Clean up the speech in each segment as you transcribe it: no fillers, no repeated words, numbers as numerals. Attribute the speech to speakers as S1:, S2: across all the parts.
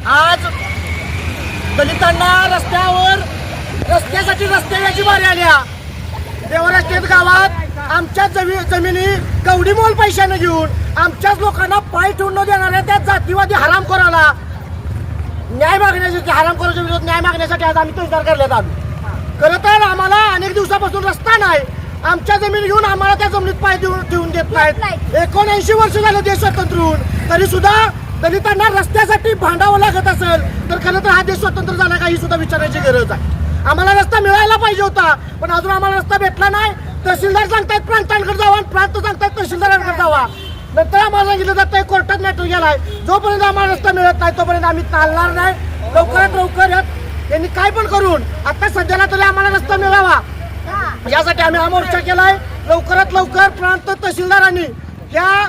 S1: आज दलितांना रस्त्यासाठी रस्त्याची बारी आल्या। देवराष्ट्रेत गावात आमच्या जमिनी कवडी मोल पैशाने घेऊन आमच्याच लोकांना पाय ठेवून न देणाऱ्या त्या जातीवादी हरामखोराला न्याय मागण्यासाठी, हरामखोराच्या विरोधात न्याय मागण्यासाठी आज आम्ही तोडगा करण्यात आलो। खरं तर आम्हाला अनेक दिवसापासून रस्ता नाही, आमच्या जमीन घेऊन आम्हाला त्या जमिनीत पाय ठेवून देत नाहीत। 79 वर्ष झालं देश स्वतंत्र होऊन, तरी सुद्धा दलितांना रस्त्यासाठी भांडावं लागत असेल तर खरं तर हा देश स्वतंत्र झाला का ही सुद्धा विचारायची गरज आहे। आम्हाला रस्ता मिळायला पाहिजे होता, पण अजून आम्हाला रस्ता भेटला नाही। तहसीलदार सांगतायत प्रांतांकडे जावा, प्रांत सांगतायत तहसीलदारांकडे जावा, नंतर आम्हाला सांगितलं जात कोर्टात मॅटर गेलाय। जोपर्यंत आम्हाला रस्ता मिळत नाही तोपर्यंत आम्ही चालणार नाही। लवकरात लवकर यांनी काय पण करून आता सध्याला तरी आम्हाला रस्ता मिळावा यासाठी आम्ही हा मोर्चा केलाय। लवकरात लवकर प्रांत तहसीलदारांनी या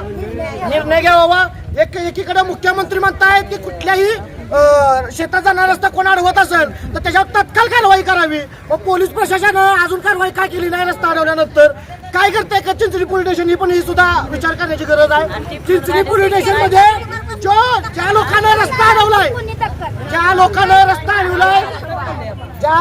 S1: निर्णय घ्यावा। एकीकडे मुख्यमंत्री म्हणतायत की कुठल्याही शेतात जाणारा रस्ता कोण अडवत असेल तर त्याच्यावर तत्काळ कारवाई करावी, मग पोलीस प्रशासनानं अजून कारवाई काय केली नाही रस्ता अडवल्यानंतर? काय करताय का चिंचणी पोलीस स्टेशन ही पण ही सुद्धा विचार करण्याची गरज आहे। चिंचणी पोलीस स्टेशन मध्ये ज्या लोकांना रस्ता अडवलाय, ज्या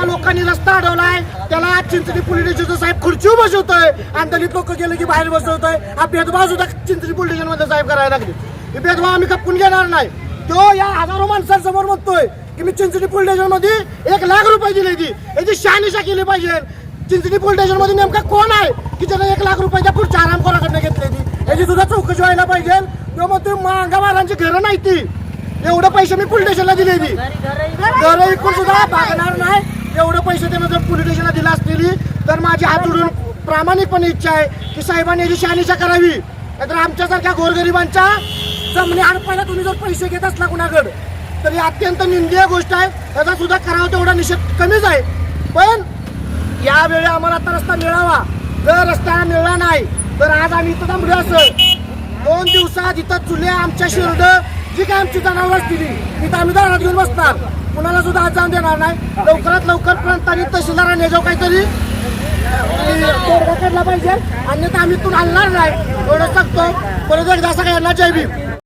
S1: लोकांनी रस्ता अडवलाय त्याला चिंचणी पोलीस स्टेशन साहेब खुर्चीवर बसवतोय आणि दलित लोक गेले की बाहेर बसवतोय। हा भेदभाव सुद्धा चिंचणी पोलीस स्टेशन मध्ये साहेब करायला लागले। हे भेदभाव आम्ही खपवून घेणार नाही। तो या हजारो माणसांसमोर म्हणतोय की मी चिंचणी पोलीस स्टेशन मध्ये 1 लाख रुपये दिले, ती याची शहानिशा केली पाहिजे। चिंचणी पोलीस स्टेशन मध्ये नेमका कोण आहे की ज्याने 1 लाख रुपयाच्या पुढच्या हरामखोराकडनं घेतली, ती याची सुद्धा चौकशी व्हायला पाहिजे। तो म्हणतोय मांगामारांची घरं नाही, ती एवढे पैसे मी पोलीस स्टेशनला दिले, ती घरं इकडून सुद्धा भागणार नाही। एवढे पैसे त्यानं जर पोलीस स्टेशनला दिला असलेली तर माझी हात जोडून प्रामाणिकपणे इच्छा आहे की साहेबांनी याची शहानिशा करावी। नाहीतर आमच्यासारख्या गोरगरिबांच्या जमिनी हडपायला तुम्ही जर पैसे घेत असला कुणाकडे तरी अत्यंत निंदनीय गोष्ट आहे। त्याचा सुद्धा करावा तेवढा निषेध कमीच आहे। पण यावेळी आम्हाला आता रस्ता मिळावा। जर रस्ता मिळाला नाही तर आज आम्ही इथं थांबलो असेल। 2 दिवसात इथं चुले आमच्या शिरड जी काय आमची जनावर असतील तिथं आम्ही दारात घेऊन बसणार, कुणाला सुद्धा आज जाऊन देणार नाही। लवकरात लवकर प्रांतांनी तहसीलदारांनी याच्यावर काहीतरी तोडगा काढला पाहिजे, अन्यथा आम्ही इथून हलणार नाही एवढं सांगतो। परत एकदा सगळ्यांना जय भीम।